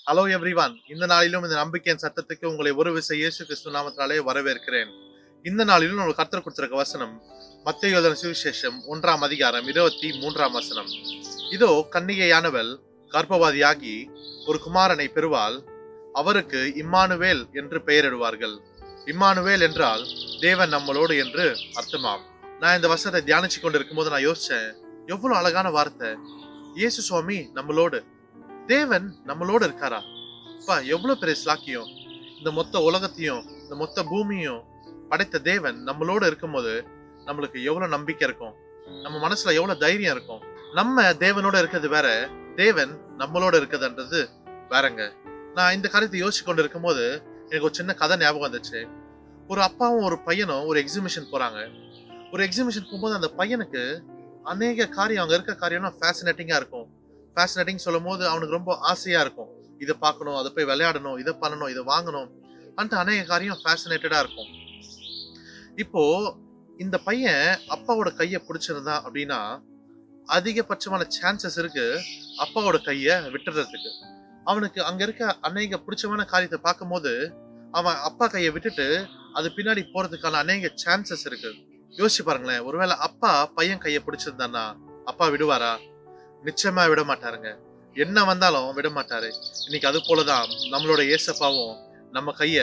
Hello everyone. இந்த நாளிலும் இந்த நம்பிக்கையின் சத்தத்துக்கு உங்களை ஒரு விசை இயேசு கிறிஸ்து நாமத்தினாலே வரவேற்கிறேன். இந்த நாளிலும் நம்ம கர்த்தர் கொடுத்திருக்க வசனம் மத்தேயு எழுதின சுவிசேஷம் 1ஆம் அதிகாரம் 23ஆம் வசனம். இதோ கன்னிகையானவள் கர்ப்பவதியாகி ஒரு குமாரனை பெறுவாள். அவருக்கு இம்மானுவேல் என்று பெயரிடுவார்கள். இம்மானுவேல் என்றால் தேவன் நம்மளோடு என்று அர்த்தமாம். நான் இந்த வசனத்தை தியானிச்சு கொண்டு இருக்கும்போது நான் யோசிச்சேன், எவ்வளவு அழகான வார்த்தை. இயேசு சுவாமி நம்மளோடு, தேவன் நம்மளோட இருக்காரா? அப்பா, எவ்வளவு பெரிய ஸ்லாக்கியம். இந்த மொத்த உலகத்தையும் இந்த மொத்த பூமியும் படைத்த தேவன் நம்மளோட இருக்கும்போது நம்மளுக்கு எவ்வளவு நம்பிக்கை இருக்கும், நம்ம மனசுல எவ்வளவு தைரியம் இருக்கும். நம்ம தேவனோட இருக்கிறது வேற, தேவன் நம்மளோட இருக்கிறதுன்றது வேறங்க. நான் இந்த காரியத்தை யோசிச்சு கொண்டு இருக்கும்போது எனக்கு ஒரு சின்ன கதை ஞாபகம் வந்துச்சு. ஒரு அப்பாவும் ஒரு பையனும் ஒரு எக்ஸிபிஷன் போறாங்க. ஒரு எக்ஸிபிஷன் போகும்போது அந்த பையனுக்கு அநேக காரியம், அங்க இருக்க காரியம்லாம் ஃபேசினேட்டிங்கா இருக்கும். ஃபேசினேட்டிங் சொல்லும் போது அவனுக்கு ரொம்ப ஆசையா இருக்கும். இதை பார்க்கணும், அதை போய் விளையாடணும், இதை பண்ணணும், இதை வாங்கணும் அந்த அநேக காரியம் ஃபேசினேட்டடா இருக்கும். இப்போ இந்த பையன் அப்பாவோட கையை பிடிச்சிருந்தா அப்படின்னா அதிகபட்சமான சான்சஸ் இருக்கு அப்பாவோட கைய விட்டுறதுக்கு. அவனுக்கு அங்க இருக்க அநேக பிடிச்சமான காரியத்தை பார்க்கும் போது அவன் அப்பா கையை விட்டுட்டு அது பின்னாடி போறதுக்கான அநேக சான்சஸ் இருக்கு. யோசிச்சு பாருங்களேன், ஒருவேளை அப்பா பையன் கையை பிடிச்சிருந்தான்னா அப்பா விடுவாரா? நிச்சயமா விட மாட்டாருங்க. என்ன வந்தாலும் விட மாட்டாரு. இன்னைக்கு அது போலதான் நம்மளோட ஏசப்பாவும் நம்ம கைய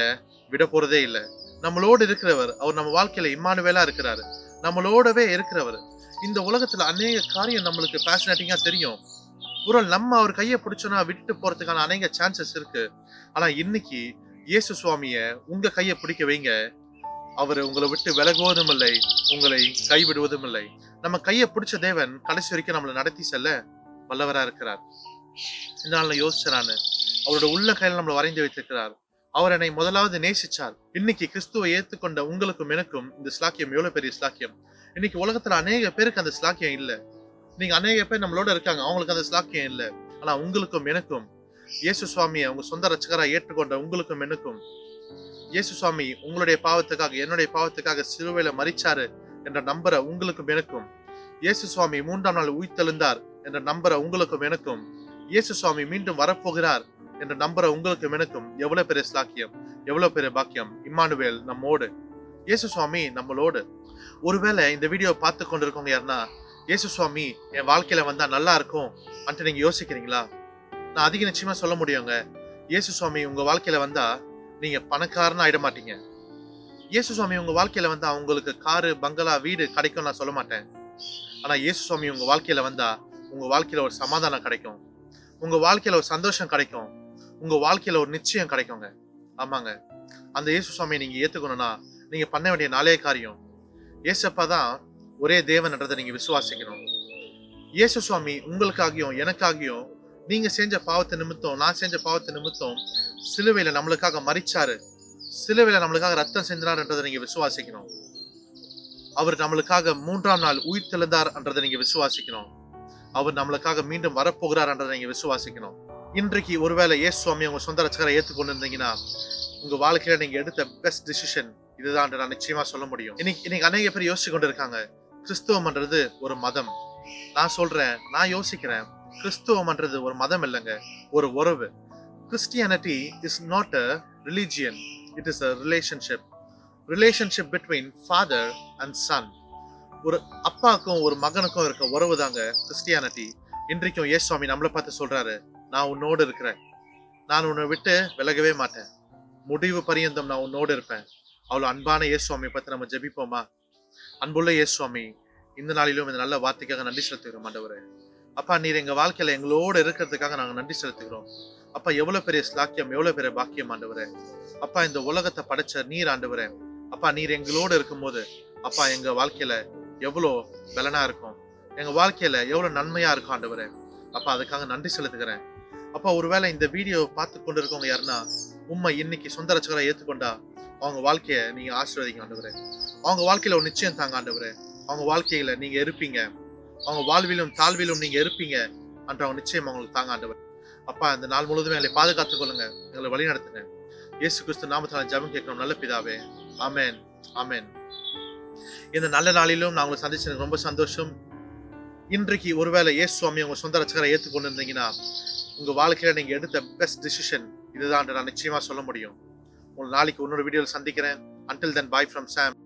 விட போறதே இல்லை. நம்மளோடு இருக்கிறவர், அவர் நம்ம வாழ்க்கையில இம்மானுவேலா இருக்கிறாரு, நம்மளோடவே இருக்கிறவர். இந்த உலகத்துல அநேக காரியம் நம்மளுக்கு ஃபேசினேட்டிங்கா தெரியும். ஒரு நம்ம அவர் கையை பிடிச்சோன்னா விட்டுட்டு போறதுக்கான அநேக சான்சஸ் இருக்கு. ஆனா இன்னைக்கு இயேசு சுவாமிய உங்க கையை பிடிக்க வைங்க. அவர் உங்களை விட்டு விலகுவதும் இல்லை, உங்களை கைவிடுவதும் இல்லை. நம்ம கையை பிடிச்ச தேவன் கடைசி வரைக்கும் நம்மளை நடத்தி செல்ல வல்லவரா இருக்கிறார். இந்த நாள்ல யோசிச்சாரு, அவரோட உள்ள கையில நம்மளை வரைந்து வைத்திருக்கிறார். அவர் என்னை முதலாவது நேசிச்சார். இன்னைக்கு கிறிஸ்துவை ஏத்துக்கொண்ட உங்களுக்கும் எனக்கும் இந்த ஸ்லாக்கியம் எவ்வளவு பெரிய ஸ்லாக்கியம். இன்னைக்கு உலகத்துல அநேக பேருக்கு அந்த ஸ்லாக்கியம் இல்ல. நீங்க அநேக பேர் நம்மளோட இருக்காங்க, அவங்களுக்கு அந்த ஸ்லாக்கியம் இல்ல. ஆனா உங்களுக்கும் எனக்கும் இயேசு சுவாமியை உங்க சொந்த ரட்சகரா ஏற்றுக்கொண்ட உங்களுக்கும் எனக்கும் இயேசு சுவாமி உங்களுடைய பாவத்துக்காக, என்னுடைய பாவத்துக்காக சிலுவையில மரிச்சாரு என்ற நம்பரை உங்களுக்கும் எனக்கும், இயேசு சுவாமி 3ஆம் நாள் உயிர்த்தெழுந்தார் என்ற நம்பரை உங்களுக்கும் எனக்கும், இயேசு சுவாமி மீண்டும் வரப்போகிறார் என்ற நம்பரை உங்களுக்கும் எனக்கும் எவ்வளவு பெரிய ஸ்லாக்கியம், எவ்வளவு பெரிய பாக்கியம். இம்மானுவேல் நம்மோடு, இயேசு சுவாமி நம்மளோடு. ஒருவேளை இந்த வீடியோ பார்த்து கொண்டிருக்கவங்க யாருன்னா, இயேசு சுவாமி என் வாழ்க்கையில வந்தா நல்லா இருக்கும் அன்ட்டு நீங்க யோசிக்கிறீங்களா? நான் அதிக நிச்சயமா சொல்ல முடியுங்க, இயேசு சுவாமி உங்க வாழ்க்கையில வந்தா நீங்க பணக்காரனா ஆயிட மாட்டீங்க. இயேசு சுவாமி உங்க வாழ்க்கையில வந்தா உங்களுக்கு காரு, பங்களா, வீடு கிடைக்கும் நான் சொல்ல மாட்டேன். ஆனா இயேசு சுவாமி உங்க வாழ்க்கையில வந்தா உங்க வாழ்க்கையில ஒரு சமாதானம் கிடைக்கும், உங்க வாழ்க்கையில ஒரு சந்தோஷம் கிடைக்கும், உங்க வாழ்க்கையில ஒரு நிச்சயம் கிடைக்குங்க. ஆமாங்க, அந்த இயேசு சுவாமியை நீங்க ஏத்துக்கணும்னா நீங்க பண்ண வேண்டிய நாளே காரியம், இயேசப்பா தான் ஒரே தேவன்ன்றதை நீங்க விசுவாசிக்கணும். இயேசு சுவாமி உங்களுக்காகியும் எனக்காகியும் நீங்க செஞ்ச பாவத்தை நிமித்தம், நான் செஞ்ச பாவத்தை நிமித்தம் சிலுவையில நம்மளுக்காக மரிச்சாரு, சிலுவையில நம்மளுக்காக ரத்தம் சிந்தினார்ன்றதை நீங்க விசுவாசிக்கணும். அவர் நம்மளுக்காக 3ஆம் நாள் உயிர்த்தெழுந்தார் என்றதை நீங்க விசுவாசிக்கணும். அவர் நம்மளுக்காக மீண்டும் வரப்போகிறார் என்றதை நீங்க விசுவாசிக்கணும். இன்றைக்கு ஒருவேளை இயேசு சுவாமி உங்க சொந்த ரட்சகரை ஏற்றுக்கொண்டு இருந்தீங்கன்னா உங்க வாழ்க்கையில நீங்க எடுத்த பெஸ்ட் டிசிஷன் இதுதான் நான் நிச்சயமா சொல்ல முடியும். இன்னைக்கு அநேக பேர் யோசிச்சு கொண்டு இருக்காங்க, கிறிஸ்துவம்ன்றது ஒரு மதம். நான் சொல்றேன், நான் யோசிக்கிறேன், கிறிஸ்துவம்ன்றது ஒரு மதம் இல்லைங்க, ஒரு உறவு. Christianity is not a religion, it is a relationship between father and son. ஒரு அப்பாக்கும் ஒரு மகனுக்கும் இருக்க உறவு தாங்க கிறிஸ்டியானிட்டி. இன்றைக்கும் இயேசு சுவாமி நம்மளை பார்த்து சொல்றாரு, நான் உன்னோடு இருக்கிறேன், நான் உன்னை விட்டு விலகவே மாட்டேன், முடிவு பரியந்தம் நான் உன்னோடு இருப்பேன். அவ்வளவு அன்பான இயேசு சுவாமியை பத்தி நம்ம ஜெபிப்போமா? அன்புள்ள இயேசு சுவாமி, இந்த நாளிலும் இந்த நல்ல வார்த்தைக்காக நன்றி செலுத்துகிறோம் ஆண்டவரே. அப்பா, நீர் எங்க வாழ்க்கையில எங்களோடு இருக்கிறதுக்காக நாங்க நன்றி செலுத்துகிறோம். அப்பா, எவ்வளவு பெரிய ஸ்லாக்கியம், எவ்வளவு பெரிய பாக்கியம் ஆண்டவரே. அப்பா, இந்த உலகத்தை படைச்ச நீர் ஆண்டவரே. அப்பா, நீர் எங்களோடு இருக்கும்போது அப்பா எங்க வாழ்க்கையில எவ்வளவு பலனா இருக்கும், எங்க வாழ்க்கையில எவ்வளவு நன்மையா இருக்கும் ஆண்டவரே. அப்பா, அதுக்காக நன்றி செலுத்துகிறேன். அப்பா, ஒருவேளை இந்த வீடியோ பார்த்து கொண்டு இருக்கவங்க யாருன்னா உண்மை இன்னைக்கு சொந்த ரட்சகரை ஏற்றுக்கொண்டா அவங்க வாழ்க்கைய நீங்க ஆசீர்வதிங்க ஆண்டவரே. அவங்க வாழ்க்கையில ஒரு நிச்சயம் தாங்க ஆண்டவரே. அவங்க வாழ்க்கையில நீங்க இருப்பீங்க, அவங்க வாழ்விலும் தாழ்விலும் நீங்க இருப்பீங்க என்ற அவங்க நிச்சயம் அவங்களுக்கு தாங்க ஆண்டவர். அப்பா, இந்த நாள் முழுவதும் எங்களை பாதுகாத்துக் கொள்ளுங்க, எங்களை வழி நடத்துங்க. இயேசு கிறிஸ்து நாமத்தினால ஜெபம் கேட்கிறோம் நல்ல பிதாவே, ஆமென், ஆமென். இந்த நல்ல நாளிலும் நான் உங்களை சந்திச்சது ரொம்ப சந்தோஷம். இன்றைக்கு ஒருவேளை இயேசு சுவாமி உங்க சொந்த ரட்சகரை ஏற்றுக்கொண்டு இருந்தீங்கன்னா உங்க வாழ்க்கையில நீங்க எடுத்த பெஸ்ட் டிசிஷன் இதுதான் நான் நிச்சயமா சொல்ல முடியும். உங்களை நாளைக்கு இன்னொரு வீடியோவில் சந்திக்கிறேன். Until then, bye from Sam.